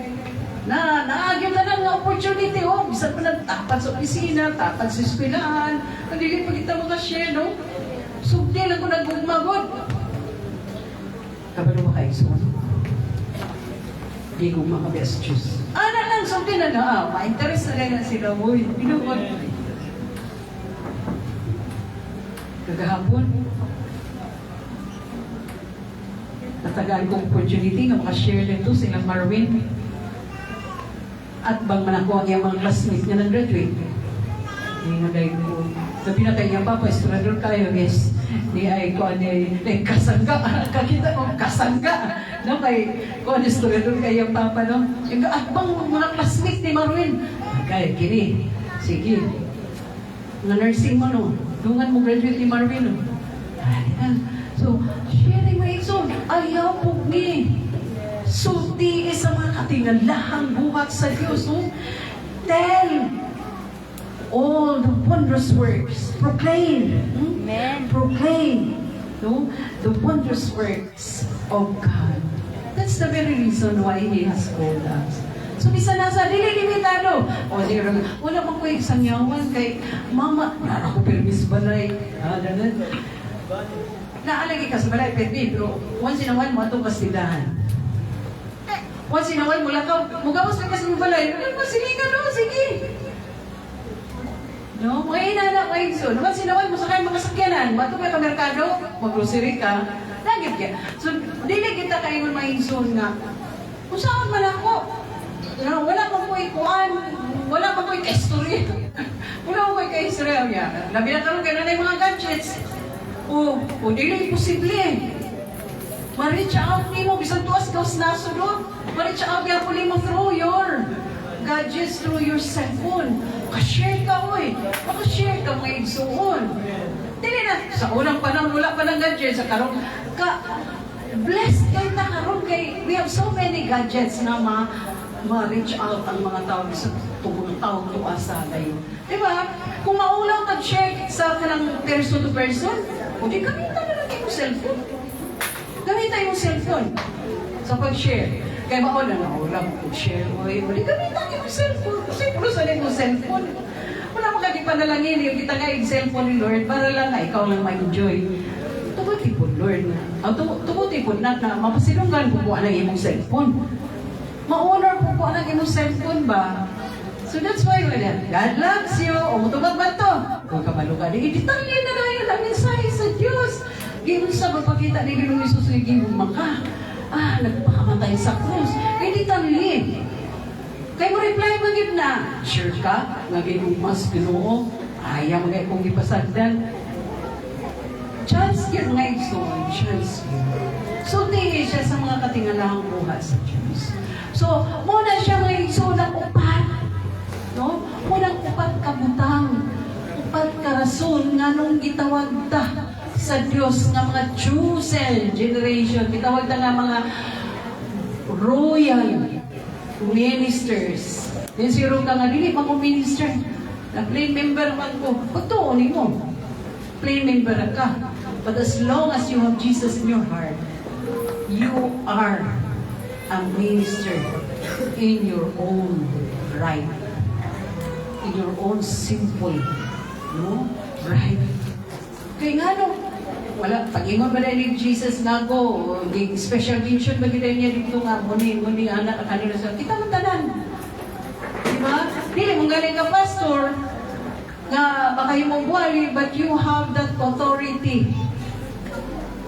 naagyan na nga opportunity, bisan pa nagtapat sa opisina, tapat sa eskwelahan, dili pa kita makashare, no? Sugdi lang ko nagugmagod. Kabalo ba kayo sugno? Di ko makabest Diyos. Ano lang, sugdi na na, ma-interest na sila, boy, pinuot. Kagahapon, natagaan kong opportunity nga makashare nito sila Marvin. At bang manako ang iyang mga classmates nga nag-graduate. Hindi nga dahil ko. Sabi na kayo, Papa, estrador kayo, yes. Di ay ko ani kasangga. Kakita ko, kasangga. No, kay ko ani estrador kayo, Papa, no? Yung at bang mga classmates ni Marvin. Kaya, kini. Sige. Nga nursing mo, no? Dungan mo graduate ni Marvin, no? So, sharing mo ito. Ayaw po ni. Sulti sa mga katingalahang buhat sa Diyos. No? Tell all the wondrous works. Proclaim. Amen. Proclaim. No? The wondrous works of God. That's the very reason why He has called us. So, bisa nasa, dili-limitado. O, wala pa ko isang yawan kay Mama, nara ko permis balay. Naalagi ka sa balay, pero once in a while, mo itong kastidahan. Once in a while, mula ka, mugamos ka kasi mo balay. Sige ka, no? Sige. No? Mga inana, mga igso. Once in a while, masakay mga sakyanan. Matubay ka merkado, mag-grocery ka. Lagip ka. So, dili kita kayo mga igso na, kung saan man ako, wala pa ko ikuan, wala pa ko ika-history. Wala ko ika-history. Labi na karoon, kaya na yung mga gadgets. O dili imposible. Ma-reach out ni mo, bisan tuwas gawas naso doon. Ma-reach out niya po mo through your gadgets, through your cellphone. Maka-share ka, oy. Maka-share ka, mga igsuon. Dili na, sa unang panahon, wala pa ng gadgets. Sa karong, blessed kayo na karoon kay, we have so many gadgets na ma-reach out ang mga tao sa tubong tao tuasa kayo. Diba? Kung maulang tag-share sa kanang person to person, o di gamitan na lang yung cellphone. Gamitan yung cellphone sa pag-share. Kaya mauna na ulang pag-share. O di gamitan yung cellphone. Kasi pulo sa yung cellphone. Wala mo kadi panalangin yung kita nga yung cellphone ni Lord para lang na ikaw lang ma-enjoy. Tubuti po, Lord. Tubuti po na mapasilunggan po po ang imong cellphone. Ma-honor po po ang imong cellphone ba? So that's why God loves you. O mutubag ba ito? Kung kabalo ka, i-detalye na lang yun ang mensahe sa Diyos. Ginoon sa magpakita ni Ginoong Isus ay ginuma ka. Nagpakamatay sa krus. I-detalye. Kaya mo reply magib na, sure ka? Nga ginong mas Ginoo. Ayaw mga ikong ipasagdan. Chance yun nga ito. Chance yun. So, tingin siya sa mga katingalahang buha sa Diyos. So, muna siya mga iso ng upat. No? Munang upat kabutang, upat karason nga nung gitawag ta sa Diyos nga mga chosen generation, gitawag ta nga mga royal ministers. Yung siro ka nga, dili pa ko minister. Na plain member man ko. Pagtuunin mo. Plain member ka. But as long as you have Jesus in your heart, you are a minister in your own right. In your own simple, no? Right? Kaya nga no, wala, pag-ingon ba na ni Jesus nga go, special mention ba kita niya dito nga, muni, anak, kanila sa, kita mo tanan. Diba? Dili, mong galing ka, pastor, nga baka yung mong buwali, but you have that authority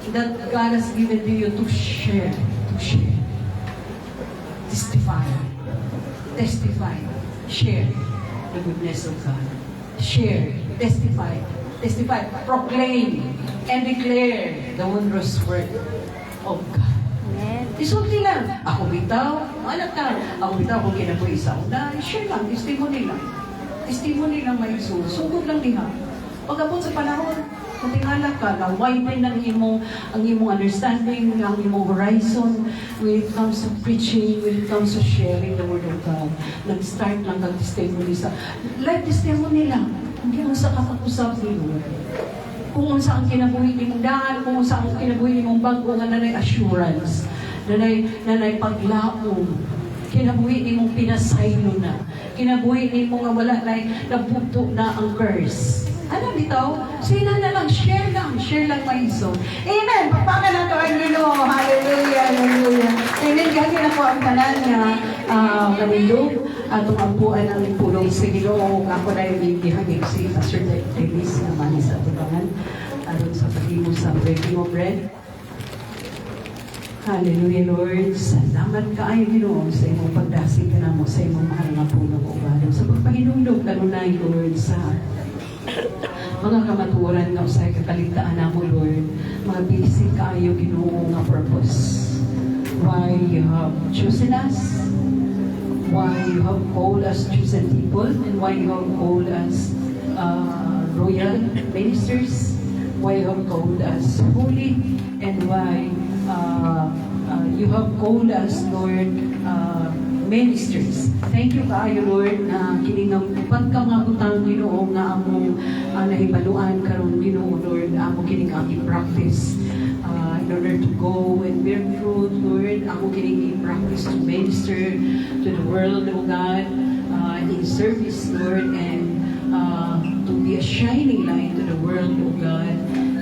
that God has given to you to share, testify, share the goodness of God. Share, testify, proclaim, and declare the wondrous work of God. Amen. Isulti lang. Ako bitaw, anak ka. Ako bitaw kung kinabuhi sa una. Share lang, testimony lang. Testimony lang may isul. Sugod lang diha. Pagkabot sa panahon, matingala ka, na widen ang imong understanding, ang imong horizon when it comes to preaching, when it comes to sharing the Word of God. Nag-start lang kang testimony sa, life testimony lang. Hindi mo sa kakakusap ni Lord. Kung saan kinabuhi ni mong daan, kung saan kinabuhi ni mong bago, nga nanay assurance, nanay paglaom, kinabuhi ni mong pinasaylo na, kinabuhi ni mong wala na, nabuto na ang curse. Ano bitaw? Sina na lang, share lang maiso. Amen! Papakan na ito ang Ginoo. Hallelujah, hallelujah. Amen, gagawin ako ang tanan niya, kanilog, at tumampuan ang pulong sa Ginoo. Ako na yung ihagig si Pastor Davis na mani sa tubangan. Aron sa pagimo sa breaking of bread. Hallelujah, Lord. Salamat ka ay Ginoo sa imong pagdasig ka na mo sa imong mahal na pulong o sa pagpahinulog kanunay, Lord, sa mga kamatuoran nga sa kakaligtaan na mo, Lord, mga basic kaayo Ginoo nga purpose. Why you have chosen us, why you have called us chosen people, and why you have called us royal ministers, why you have called us holy, and why you have called us, Lord, ministers. Thank you kaayo, Lord, na kiningang upat ka mga butang Ginoo nga among nahibaluan karon Ginoo, Lord, amo kining i-practice in order to go and bear fruit, Lord, amo kining i-practice to minister to the world, O God, in service, Lord, and to be a shining light to the world, O God,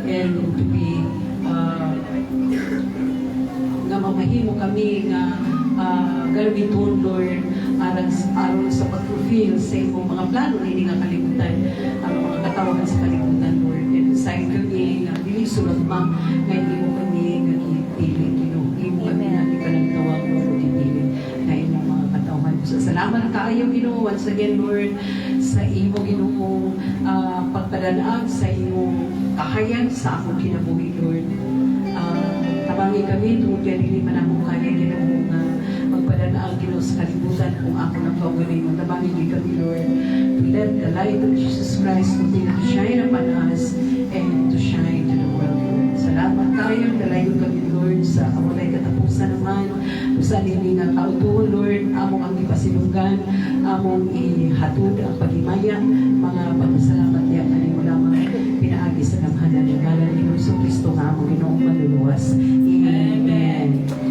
and to be nga mamahimo kami nga galabiton, Lord, aron sa pag-fulfill sa imong mga plano, hindi nga kalimutan ang mga katawan sa kalimutan, Lord. And sign kami na dili sulat ma, nga hindi mo kami nagipili, Ginoo. Imo kami Amen. na di ka nagtawag mo nagipili na imong mga katawan. So, salamat kaayo, Ginoo, once again, Lord, sa imo, Ginoo, pagpadanaag sa imong kahayan sa akong kinabuhi, Lord. Tabangi kami, tungkol kaya hindi man akong kaya, Ginoo, nga magpadanaag, Ginoo, sa kalibutan kung ako nang pagaling mo. Tabangi kami, Lord, to let the light of Jesus Christ continue to shine upon us and to shine to the world, Lord. Salamat tayo, nalayo kami, Lord, sa awalay katapusan naman, sa nini nga kautuon, Lord, among ang ipasilunggan, among ihatod ang pagimaya, mga pagpasalamat niya, kanimo lamang pinaagi sa namhanan ng ngalan ni Kristo nga among Ginoong manluluwas. Amen.